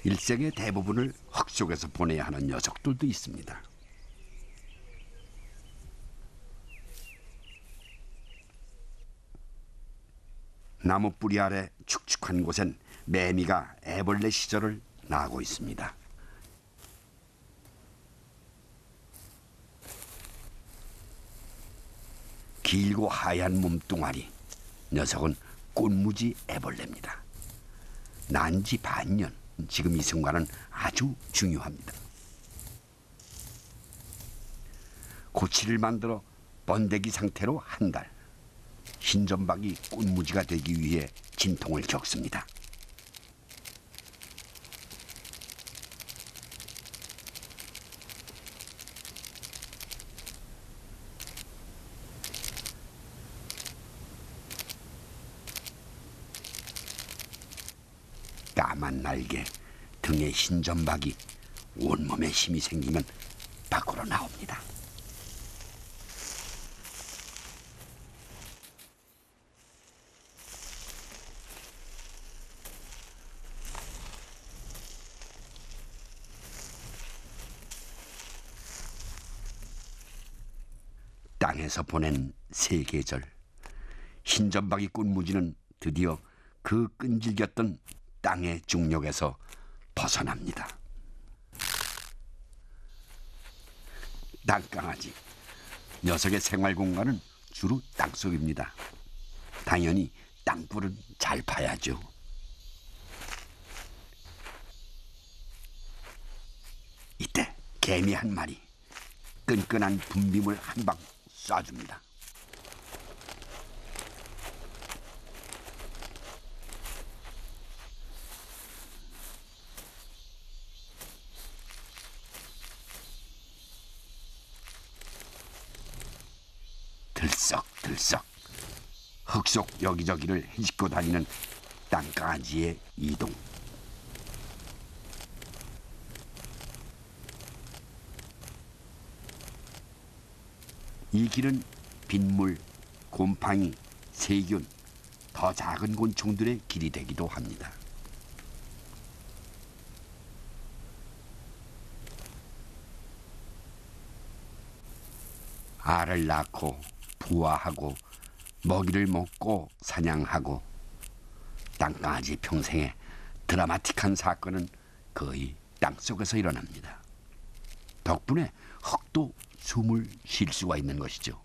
일생의 대부분을 흙 속에서 보내야 하는 녀석들도 있습니다. 나무 뿌리 아래 축축한 곳엔 매미가 애벌레 시절을 나고 있습니다. 길고 하얀 몸뚱아리, 녀석은 꽃무지 애벌레입니다. 난지 반년, 지금 이 순간은 아주 중요합니다. 고치를 만들어 번데기 상태로 한 달, 흰점박이 꽃무지가 되기 위해 진통을 겪습니다. 까만 날개, 등에 흰점박이, 온몸에 힘이 생기면 밖으로 나옵니다. 땅에서 보낸 세 계절, 흰점박이 꽃무지는 드디어 그 끈질겼던 땅의 중력에서 벗어납니다. 땅강아지, 녀석의 생활 공간은 주로 땅속입니다. 당연히 땅굴은 잘 파야죠. 이때 개미 한 마리, 끈끈한 분비물 한 방 쏴줍니다. 들썩들썩 흙 속 여기저기를 헤집고 다니는 땅강아지의 이동. 이 길은 빗물, 곰팡이, 세균, 더 작은 곤충들의 길이 되기도 합니다. 알을 낳고 부화하고 먹이를 먹고 사냥하고, 땅강아지 평생에 드라마틱한 사건은 거의 땅속에서 일어납니다. 덕분에 흙도 숨을 쉴 수가 있는 것이죠.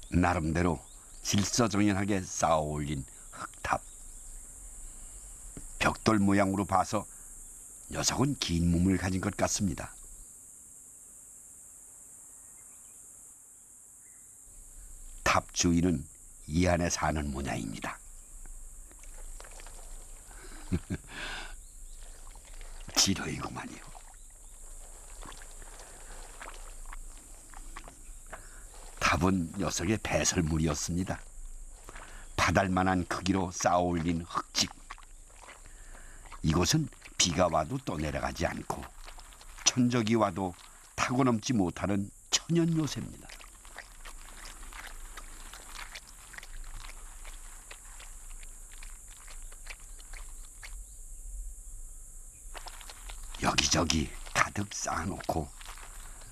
나름대로 질서정연하게 쌓아 올린 흙탑. 벽돌 모양으로 봐서 녀석은 긴 몸을 가진 것 같습니다. 탑 주인은 이 안에 사는 모양입니다. 지러이구만요. 탑은 녀석의 배설물이었습니다. 바달만한 크기로 쌓아 올린 흙집. 이곳은 비가 와도 떠내려가지 않고 천적이 와도 타고 넘지 못하는 천연 요새입니다. 여기저기 가득 쌓아놓고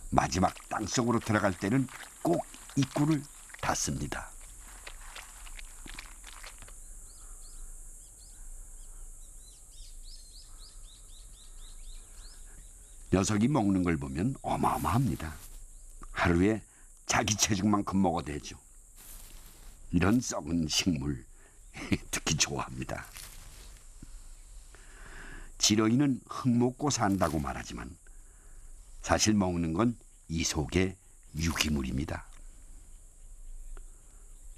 마지막 땅속으로 들어갈 때는 꼭 입구를 닫습니다. 녀석이 먹는 걸 보면 어마어마합니다. 하루에 자기 체중만큼 먹어대죠. 이런 썩은 식물 특히 좋아합니다. 지렁이는 흙 먹고 산다고 말하지만 사실 먹는 건 이 속의 유기물입니다.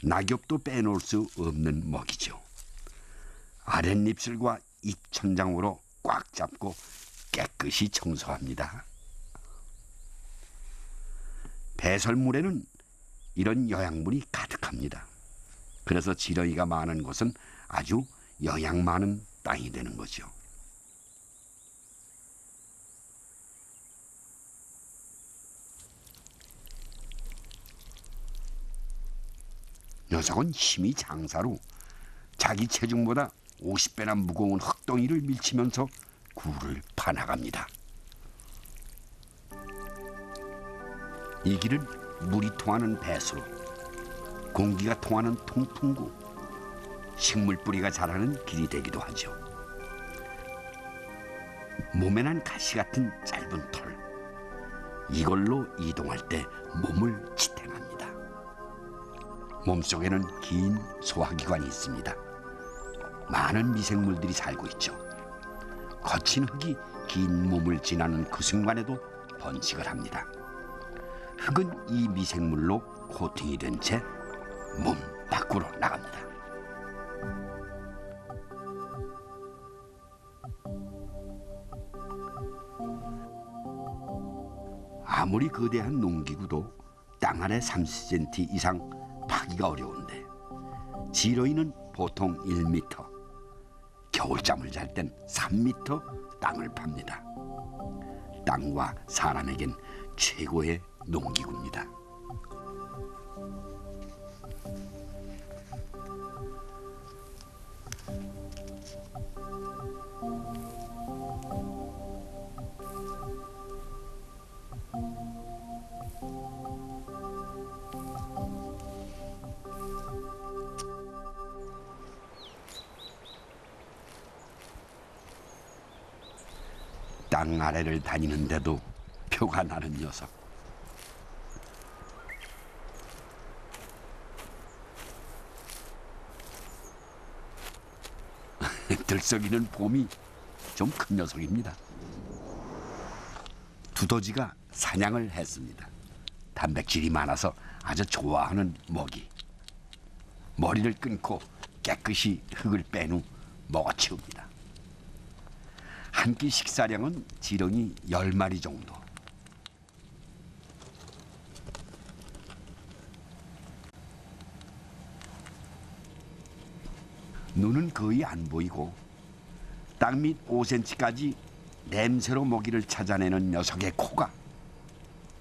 낙엽도 빼놓을 수 없는 먹이죠. 아랫입술과 입천장으로 꽉 잡고 깨끗이 청소합니다. 배설물에는 이런 영양분이 가득합니다. 그래서 지렁이가 많은 곳은 아주 영양 많은 땅이 되는 거죠. 녀석은 힘이 장사로 자기 체중보다 50배나 무거운 흙덩이를 밀치면서 굴을 파나갑니다. 이 길은 물이 통하는 배수로, 공기가 통하는 통풍구, 식물 뿌리가 자라는 길이 되기도 하죠. 몸에 난 가시 같은 짧은 털, 이걸로 이동할 때 몸을 지탱합니다. 몸속에는 긴 소화기관이 있습니다. 많은 미생물들이 살고 있죠. 거친 흙이 긴 몸을 지나는 그 순간에도 번식을 합니다. 흙은 이 미생물로 코팅이 된 채 몸 밖으로 나갑니다. 아무리 거대한 농기구도 땅 아래 30cm 이상 파기가 어려운데 지렁이는 보통 1m, 겨울잠을 잘 땐 3m 땅을 팝니다. 땅과 사람에겐 최고의 농기구입니다. 땅 아래를 다니는데도 표가 나는 녀석. 들썩이는 봄이 좀 큰 녀석입니다. 두더지가 사냥을 했습니다. 단백질이 많아서 아주 좋아하는 먹이. 머리를 끊고 깨끗이 흙을 뺀 후 먹어치웁니다. 한 끼 식사량은 지렁이 10마리 정도. 눈은 거의 안 보이고 땅 밑 5cm까지 냄새로 먹이를 찾아내는 녀석의 코가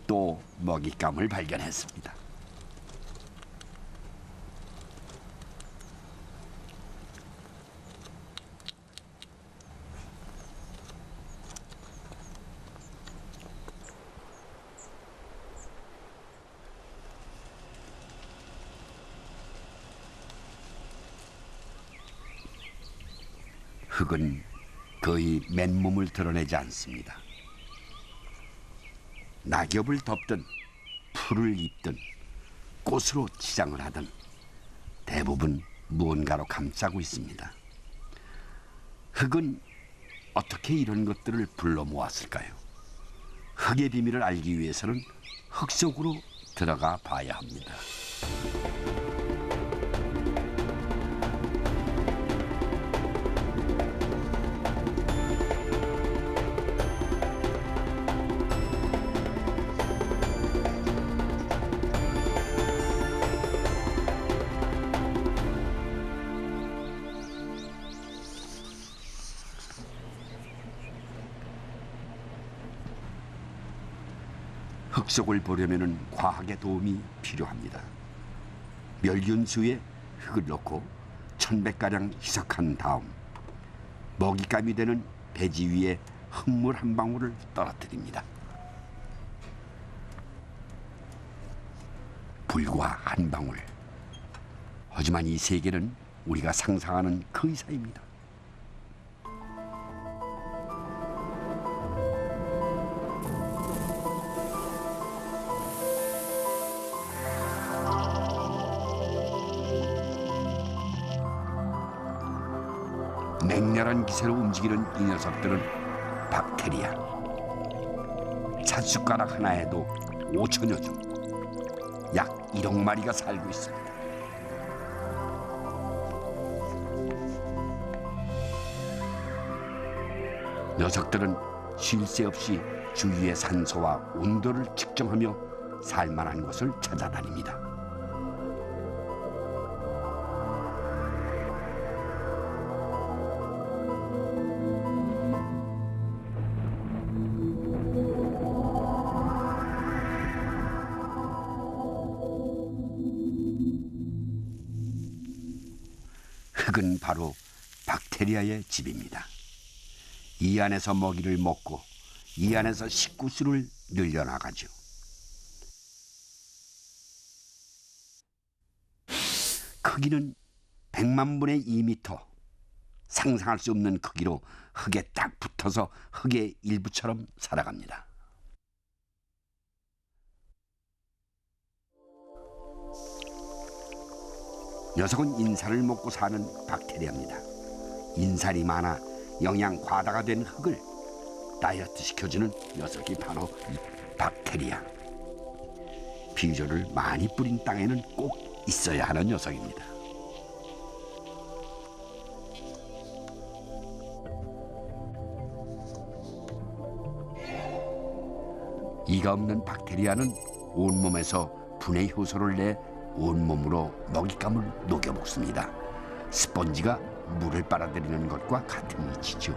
또 먹잇감을 발견했습니다. 흙은 거의 맨몸을 드러내지 않습니다. 낙엽을 덮든 풀을 입든 꽃으로 치장을 하든 대부분 무언가로 감싸고 있습니다. 흙은 어떻게 이런 것들을 불러 모았을까요? 흙의 비밀을 알기 위해서는 흙 속으로 들어가 봐야 합니다. 흙 속을 보려면 과학의 도움이 필요합니다. 멸균수에 흙을 넣고 1000배가량 희석한 다음 먹잇감이 되는 배지 위에 흙물 한 방울을 떨어뜨립니다. 불과 한 방울. 하지만 이 세계는 우리가 상상하는 그 이상입니다. 맹렬한 기세로 움직이는 이 녀석들은 박테리아. 잣숟가락 하나에도 5천여 종, 약 1억 마리가 살고 있습니다. 녀석들은 쉴 새 없이 주위의 산소와 온도를 측정하며 살만한 곳을 찾아다닙니다. 흙은 바로 박테리아의 집입니다. 이 안에서 먹이를 먹고 이 안에서 식구수를 늘려나가죠. 크기는 100만 분의 2미터. 상상할 수 없는 크기로 흙에 딱 붙어서 흙의 일부처럼 살아갑니다. 녀석은 인살을 먹고 사는 박테리아입니다. 인살이 많아 영양 과다가 된 흙을 다이어트 시켜주는 녀석이 바로 이 박테리아. 비료를 많이 뿌린 땅에는 꼭 있어야 하는 녀석입니다. 이가 없는 박테리아는 온몸에서 분해 효소를 내 온몸으로 먹잇감을 녹여 먹습니다. 스펀지가 물을 빨아들이는 것과 같은 이치죠.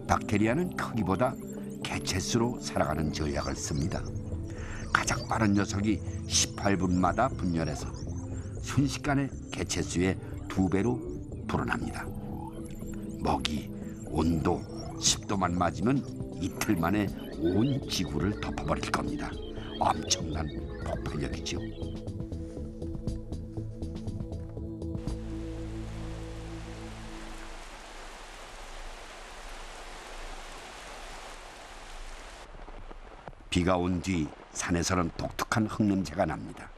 박테리아는 크기보다 개체수로 살아가는 전략을 씁니다. 가장 빠른 녀석이 18분마다 분열해서 순식간에 개체수의 2배로 불어납니다. 먹이, 온도, 습도만 맞으면 이틀 만에 온 지구를 덮어버릴 겁니다. 엄청난 폭발력이죠. 비가 온 뒤 산에서는 독특한 흙냄새가 납니다.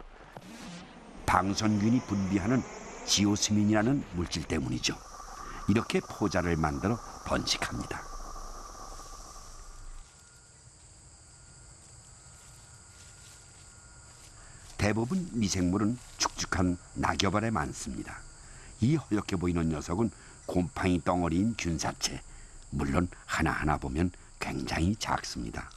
방선균이 분비하는 지오스민이라는 물질 때문이죠. 이렇게 포자를 만들어 번식합니다. 대부분 미생물은 축축한 낙엽 아래 많습니다. 이 허옇게 보이는 녀석은 곰팡이 덩어리인 균사체. 물론 하나하나 보면 굉장히 작습니다.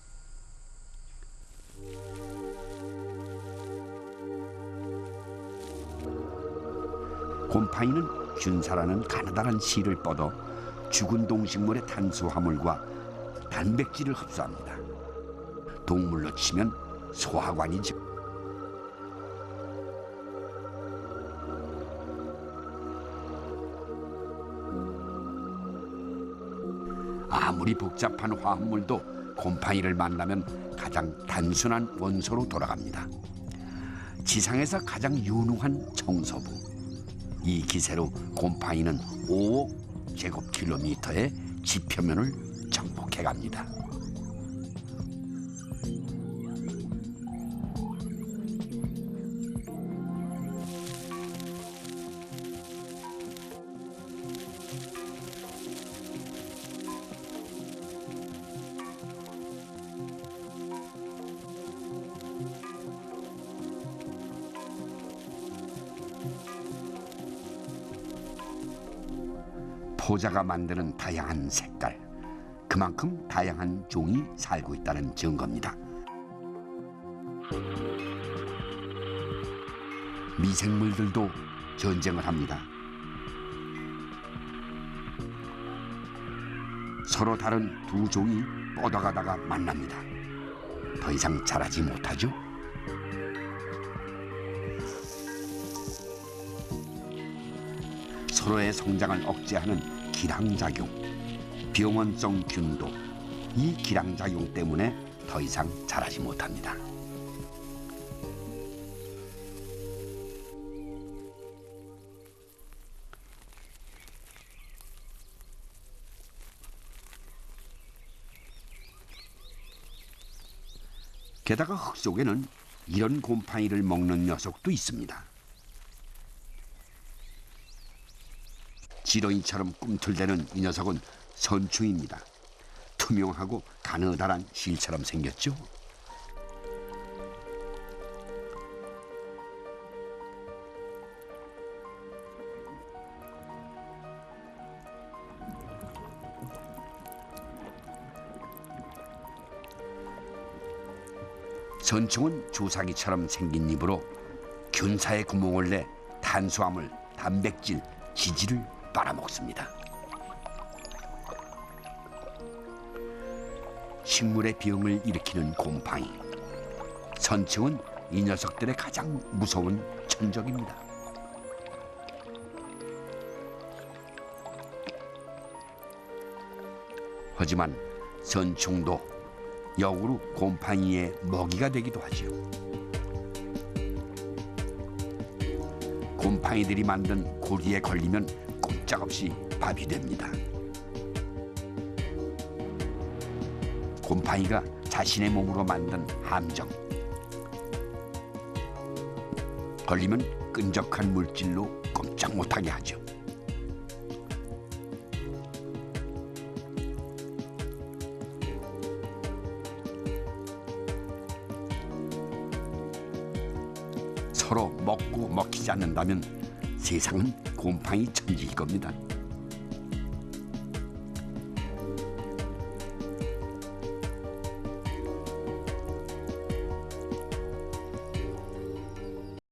곰팡이는 균사라는 가느다란 실을 뻗어 죽은 동식물의 탄수화물과 단백질을 흡수합니다. 동물로 치면 소화관이죠. 아무리 복잡한 화합물도 곰팡이를 만나면 가장 단순한 원소로 돌아갑니다. 지상에서 가장 유능한 청소부. 이 기세로 곰팡이는 5억 제곱킬로미터의 지표면을 정복해갑니다. 포자가 만드는 다양한 색깔, 그만큼 다양한 종이 살고 있다는 증거입니다. 미생물들도 전쟁을 합니다. 서로 다른 두 종이 뻗어가다가 만납니다. 더 이상 자라지 못하죠. 서로의 성장을 억제하는 기량작용, 병원성 균도. 이 기량작용 때문에 더 이상 자라지 못합니다. 게다가 흙 속에는 이런 곰팡이를 먹는 녀석도 있습니다. 지렁이처럼 꿈틀대는 이 녀석은 선충입니다. 투명하고 가느다란 실처럼 생겼죠. 선충은 주사기처럼 생긴 입으로 균사의 구멍을 내 탄수화물, 단백질, 지질을 빨아먹습니다. 식물의 병을 일으키는 곰팡이. 선충은 이 녀석들의 가장 무서운 천적입니다. 하지만 선충도 역으로 곰팡이의 먹이가 되기도 하지요. 곰팡이들이 만든 고리에 걸리면 꼼짝없이 밥이 됩니다. 곰팡이가 자신의 몸으로 만든 함정. 걸리면 끈적한 물질로 꼼짝 못하게 하죠. 서로 먹고 먹히지 않는다면 세상은 곰팡이 천지일 겁니다.